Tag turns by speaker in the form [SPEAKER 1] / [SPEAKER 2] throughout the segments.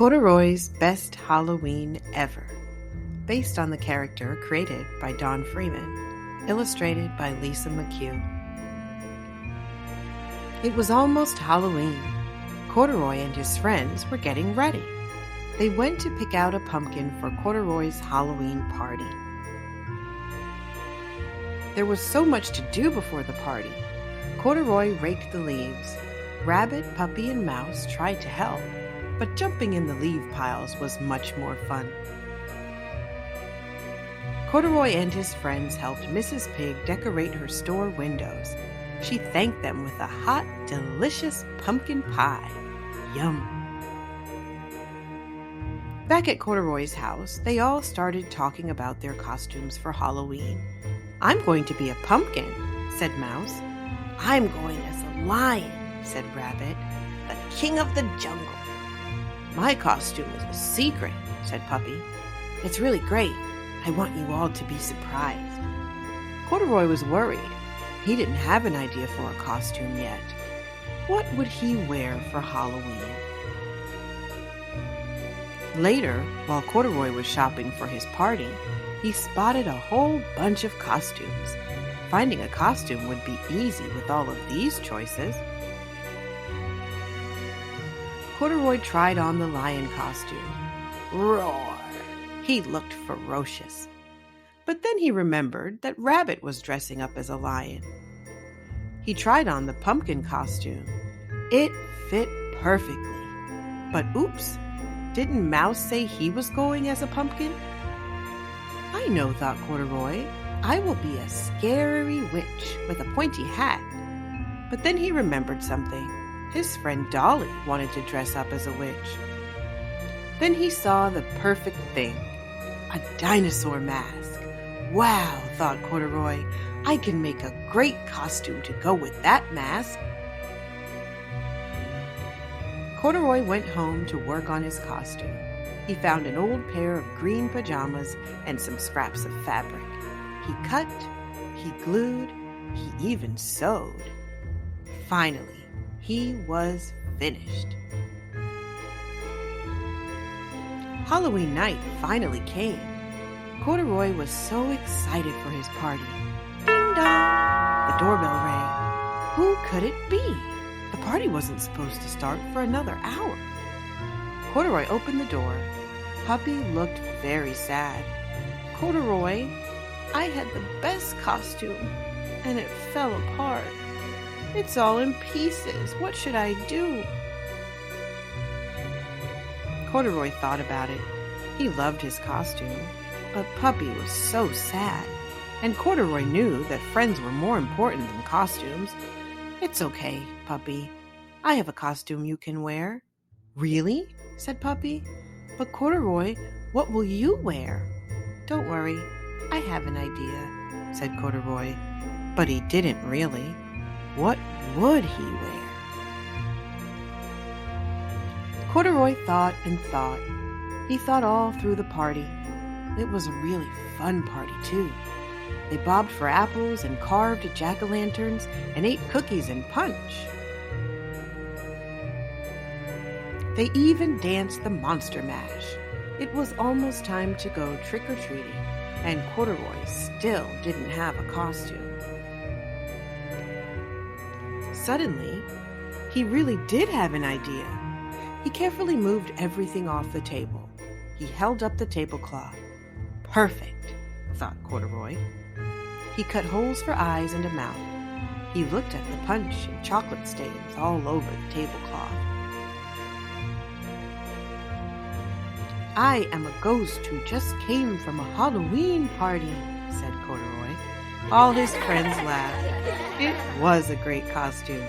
[SPEAKER 1] Corduroy's Best Halloween Ever, based on the character created by Don Freeman, illustrated by Lisa McHugh. It was almost Halloween. Corduroy and his friends were getting ready. They went to pick out a pumpkin for Corduroy's Halloween party. There was so much to do before the party. Corduroy raked the leaves. Rabbit, Puppy, and Mouse tried to help, but jumping in the leaf piles was much more fun. Corduroy and his friends helped Mrs. Pig decorate her store windows. She thanked them with a hot, delicious pumpkin pie. Yum! Back at Corduroy's house, they all started talking about their costumes for Halloween. "I'm going to be a pumpkin," said Mouse. "I'm going as a lion," said Rabbit, "the king of the jungle." "My costume is a secret," said Puppy. "It's really great. I want you all to be surprised." Corduroy was worried. He didn't have an idea for a costume yet. What would he wear for Halloween? Later, while Corduroy was shopping for his party, he spotted a whole bunch of costumes. Finding a costume would be easy with all of these choices. Corduroy tried on the lion costume. Roar! He looked ferocious. But then he remembered that Rabbit was dressing up as a lion. He tried on the pumpkin costume. It fit perfectly. But oops, didn't Mouse say he was going as a pumpkin? "I know," thought Corduroy. "I will be a scary witch with a pointy hat." But then he remembered something. His friend Dolly wanted to dress up as a witch. Then he saw the perfect thing, a dinosaur mask. "Wow," thought Corduroy, "I can make a great costume to go with that mask." Corduroy went home to work on his costume. He found an old pair of green pajamas and some scraps of fabric. He cut, he glued, he even sewed. Finally, he was finished. Halloween night finally came. Corduroy was so excited for his party. Ding dong! The doorbell rang. Who could it be? The party wasn't supposed to start for another hour. Corduroy opened the door. Puppy looked very sad. "Corduroy, I had the best costume, and it fell apart. It's all in pieces. What should I do?" Corduroy thought about it. He loved his costume, but Puppy was so sad, and Corduroy knew that friends were more important than costumes. "It's okay, Puppy. I have a costume you can wear." "Really?" said Puppy. "But Corduroy, what will you wear?" "Don't worry, I have an idea," said Corduroy. But he didn't really. What would he wear? Corduroy thought and thought. He thought all through the party. It was a really fun party, too. They bobbed for apples and carved jack-o'-lanterns and ate cookies and punch. They even danced the Monster Mash. It was almost time to go trick-or-treating, and Corduroy still didn't have a costume. Suddenly, he really did have an idea. He carefully moved everything off the table. He held up the tablecloth. "Perfect," thought Corduroy. He cut holes for eyes and a mouth. He looked at the punch and chocolate stains all over the tablecloth. "I am a ghost who just came from a Halloween party," said Corduroy. All his friends laughed. It was a great costume.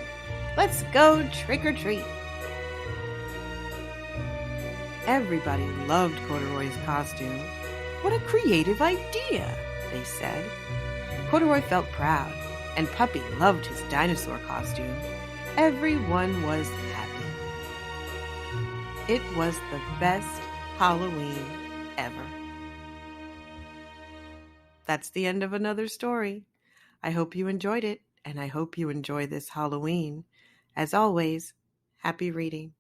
[SPEAKER 1] "Let's go trick-or-treat." Everybody loved Corduroy's costume. "What a creative idea," they said. Corduroy felt proud, and Puppy loved his dinosaur costume. Everyone was happy. It was the best Halloween ever. That's the end of another story. I hope you enjoyed it, and I hope you enjoy this Halloween. As always, happy reading.